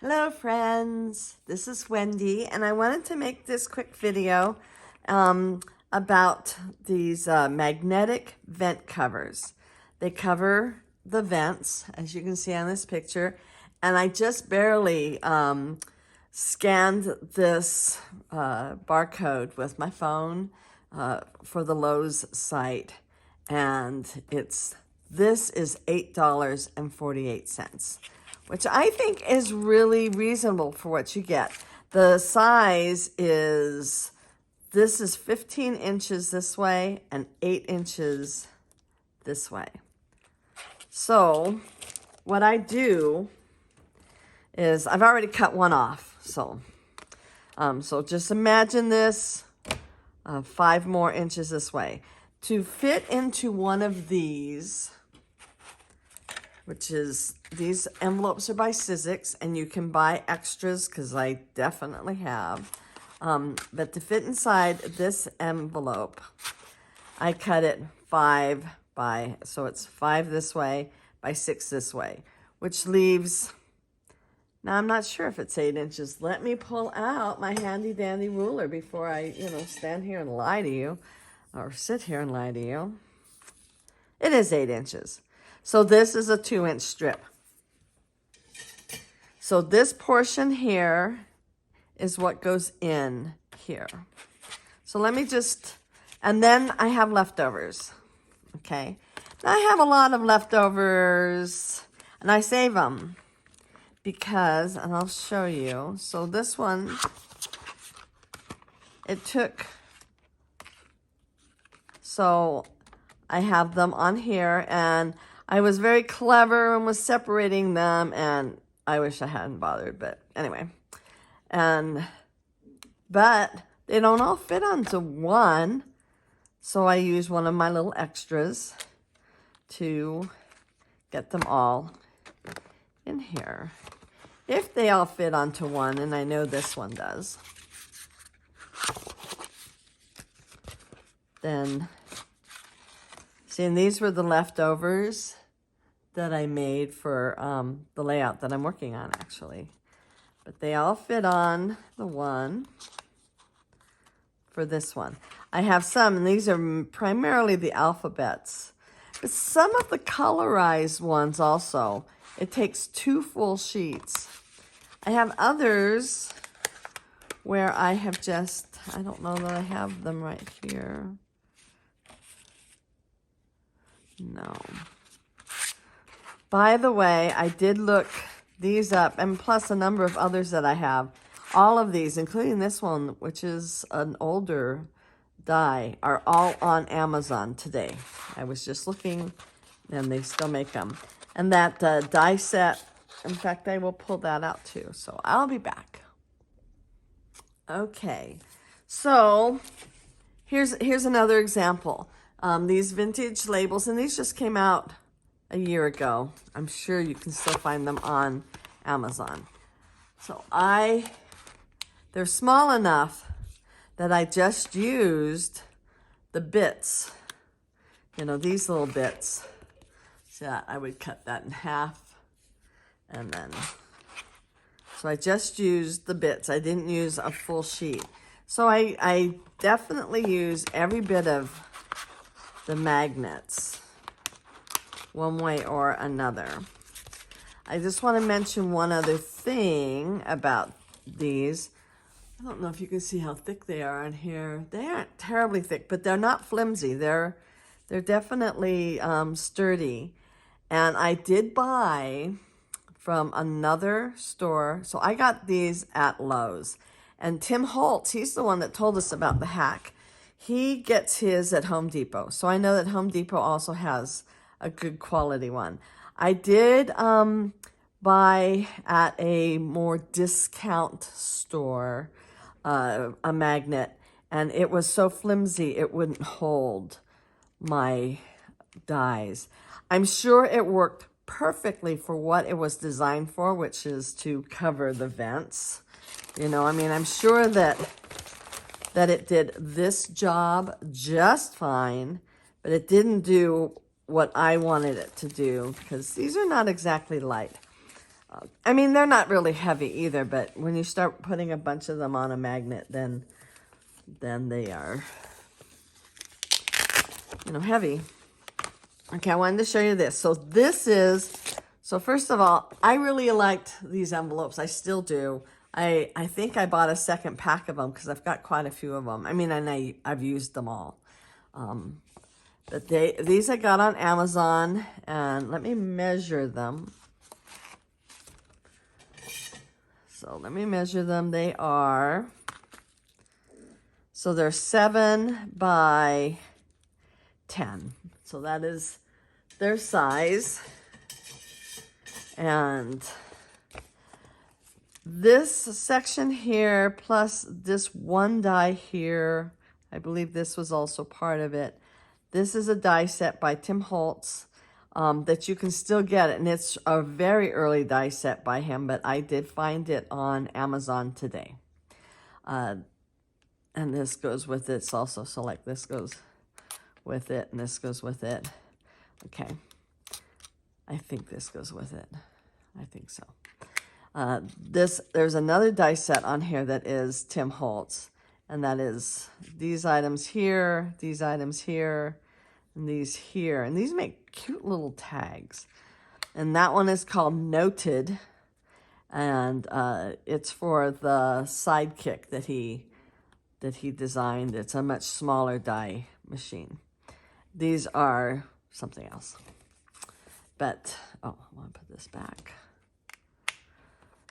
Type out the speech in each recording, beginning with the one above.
Hello friends, this is Wendy and I wanted to make this quick video about these magnetic vent covers. They cover the vents, as you can see on this picture, and I just barely scanned this barcode with my phone for the Lowe's site, and this is $8.48, which I think is really reasonable for what you get. The size is, this is 15 inches this way and 8 inches this way. So what I do is I've already cut one off. So just imagine this 5 more inches this way. To fit into one of these, which is, these envelopes are by Sizzix, and you can buy extras because I definitely have. But to fit inside this envelope, I cut it 5 by, so it's 5 this way by 6 this way, which leaves, now I'm not sure if it's 8 inches. Let me pull out my handy dandy ruler before I, stand here and lie to you, or sit here and lie to you. It is 8 inches. So this is a 2-inch strip. So this portion here is what goes in here. So let me just, and then I have leftovers, okay? I have a lot of leftovers, and I save them because, and I'll show you. So this one, it took, so I have them on here, and I was very clever and was separating them, and I wish I hadn't bothered, but anyway. But they don't all fit onto one, so I use one of my little extras to get them all in here. If they all fit onto one, and I know this one does, then, see, and these were the leftovers that I made for the layout that I'm working on, actually. But they all fit on the one for this one. I have some, and these are primarily the alphabets. But some of the colorized ones also, it takes 2 full sheets. I have others where I have just, I don't know that I have them right here. No. By the way, I did look these up, and plus a number of others that I have. All of these, including this one, which is an older die, are all on Amazon today. I was just looking, and they still make them. And that die set, in fact, I will pull that out too. So I'll be back. Okay, so here's another example. These vintage labels, and these just came out a year ago. I'm sure you can still find them on Amazon. So they're small enough that I just used the bits, these little bits. So I would cut that in half, and then, so I just used the bits. I didn't use a full sheet. So I definitely use every bit of the magnets one way or another. I just want to mention one other thing about these. I don't know if you can see how thick they are on here. They aren't terribly thick, but they're not flimsy. They're definitely sturdy. And I did buy from another store. So I got these at Lowe's. And Tim Holtz, he's the one that told us about the hack. He gets his at Home Depot. So I know that Home Depot also has a good quality one. I did buy at a more discount store a magnet, and it was so flimsy it wouldn't hold my dies. I'm sure it worked perfectly for what it was designed for, which is to cover the vents. I'm sure that it did this job just fine, but it didn't do what I wanted it to do, because these are not exactly light. I mean, they're not really heavy either, but when you start putting a bunch of them on a magnet, then they are, you know, heavy. Okay, I wanted to show you this. So this is, so first of all, I really liked these envelopes. I still do. I think I bought a second pack of them because I've got quite a few of them. I mean, and I've used them all. But these I got on Amazon, and let me measure them. So let me measure them. They are, so they're 7 by 10. So that is their size. And this section here, plus this one die here, I believe this was also part of it. This is a die set by Tim Holtz that you can still get it. And it's a very early die set by him, but I did find it on Amazon today. And this goes with it also. So like this goes with it, and this goes with it. Okay. I think this goes with it. I think so. There's another die set on here that is Tim Holtz, and that is these items here, and these here. And these make cute little tags. And that one is called Noted, and it's for the Sidekick that he designed. It's a much smaller die machine. These are something else. But, oh, I want to put this back.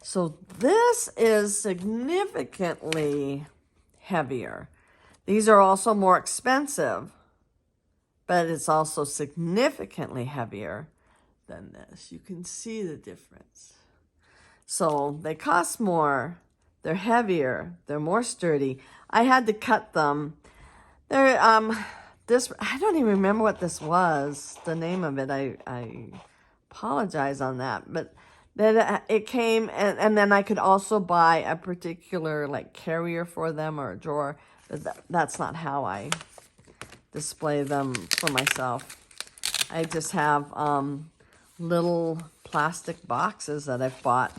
So this is significantly heavier. These are also more expensive, but it's also significantly heavier than this. You can see the difference. So they cost more, they're heavier, they're more sturdy. I had to cut them. They're, this, I don't even remember what this was, the name of it. I apologize on that, but then it came, and then I could also buy a particular like carrier for them or a drawer, but that's not how I display them for myself. I just have little plastic boxes that I've bought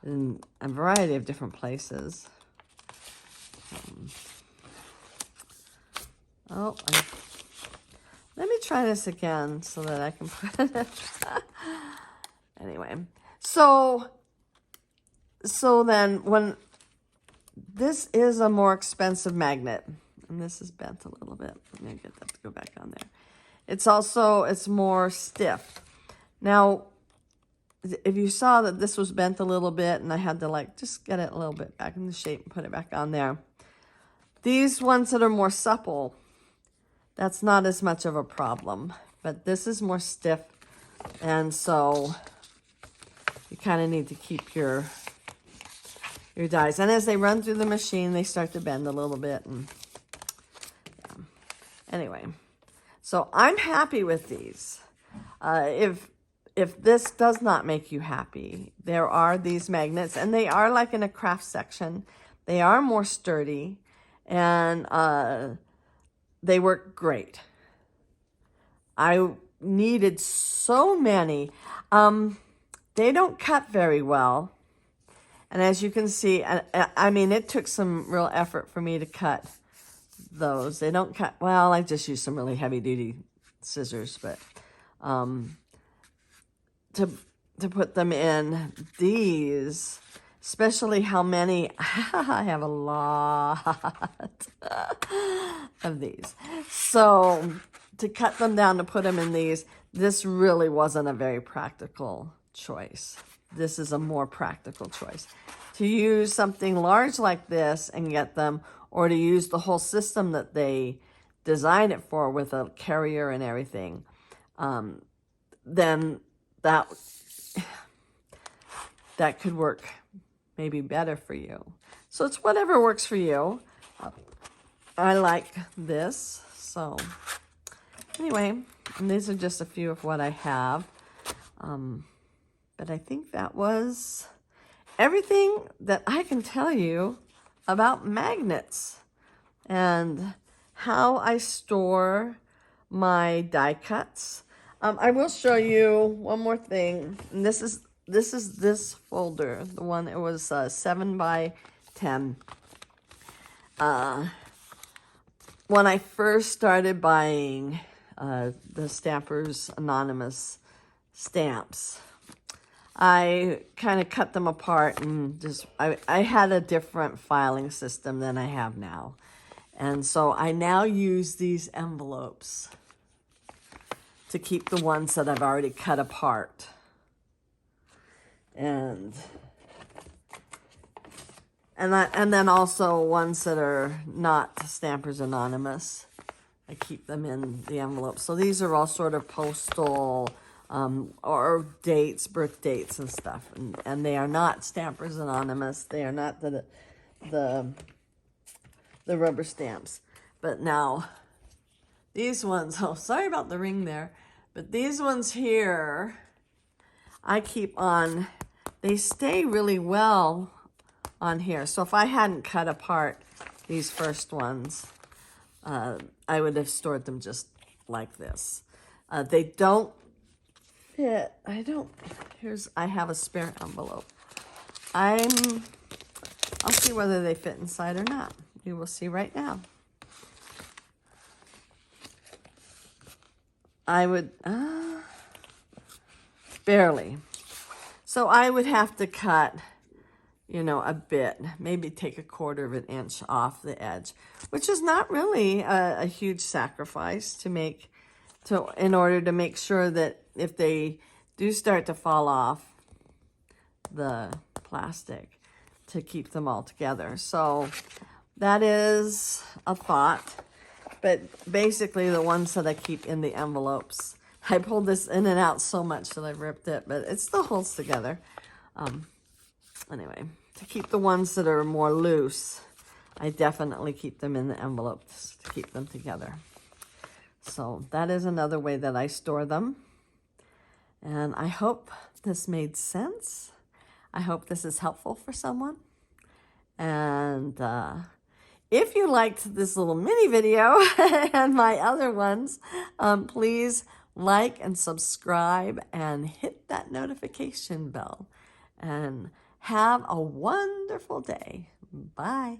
in a variety of different places. Let me try this again so that I can put it. Anyway, so then when this is a more expensive magnet, and this is bent a little bit. Let me get that to go back on there. It's more stiff. Now, if you saw that this was bent a little bit and I had to like just get it a little bit back in the shape and put it back on there. These ones that are more supple, that's not as much of a problem, but this is more stiff, and so you kind of need to keep your dies. And as they run through the machine, they start to bend a little bit. And yeah. Anyway, so I'm happy with these. If this does not make you happy, there are these magnets, and they are like in a craft section. They are more sturdy, and they work great. I needed so many. They don't cut very well. And as you can see, I mean, it took some real effort for me to cut those. They don't cut, well, I just used some really heavy duty scissors, but to put them in these, especially how many, I have a lot of these. So to cut them down to put them in these, this really wasn't a very practical choice. This is a more practical choice. To use something large like this and get them, or to use the whole system that they designed it for with a carrier and everything, then that could work maybe better for you. So it's whatever works for you. I like this. So anyway, and these are just a few of what I have. But I think that was everything that I can tell you about magnets and how I store my die cuts. I will show you one more thing. And this is this is this folder, the one, it was 7 by 10. When I first started buying the Stampers Anonymous stamps, I kind of cut them apart and just, I had a different filing system than I have now. And so I now use these envelopes to keep the ones that I've already cut apart. And then also ones that are not Stampers Anonymous, I keep them in the envelope. So these are all sort of postal or dates, birth dates and stuff. And they are not Stampers Anonymous. They are not the rubber stamps. But now, these ones, oh, sorry about the ring there. But these ones here, I keep on, they stay really well on here. So if I hadn't cut apart these first ones, I would have stored them just like this. They don't fit. I have a spare envelope. I'll see whether they fit inside or not. You will see right now. I would, barely. So I would have to cut, you know, a bit, maybe take a 1/4 of an inch off the edge, which is not really a huge sacrifice to make, in order to make sure that if they do start to fall off the plastic, to keep them all together. So that is a thought. But basically the ones that I keep in the envelopes, I pulled this in and out so much that I ripped it, but it still holds together. Anyway, to keep the ones that are more loose, I definitely keep them in the envelopes to keep them together. So that is another way that I store them. And I hope this made sense. I hope this is helpful for someone. And if you liked this little mini video and my other ones, please like and subscribe and hit that notification bell. And have a wonderful day. Bye.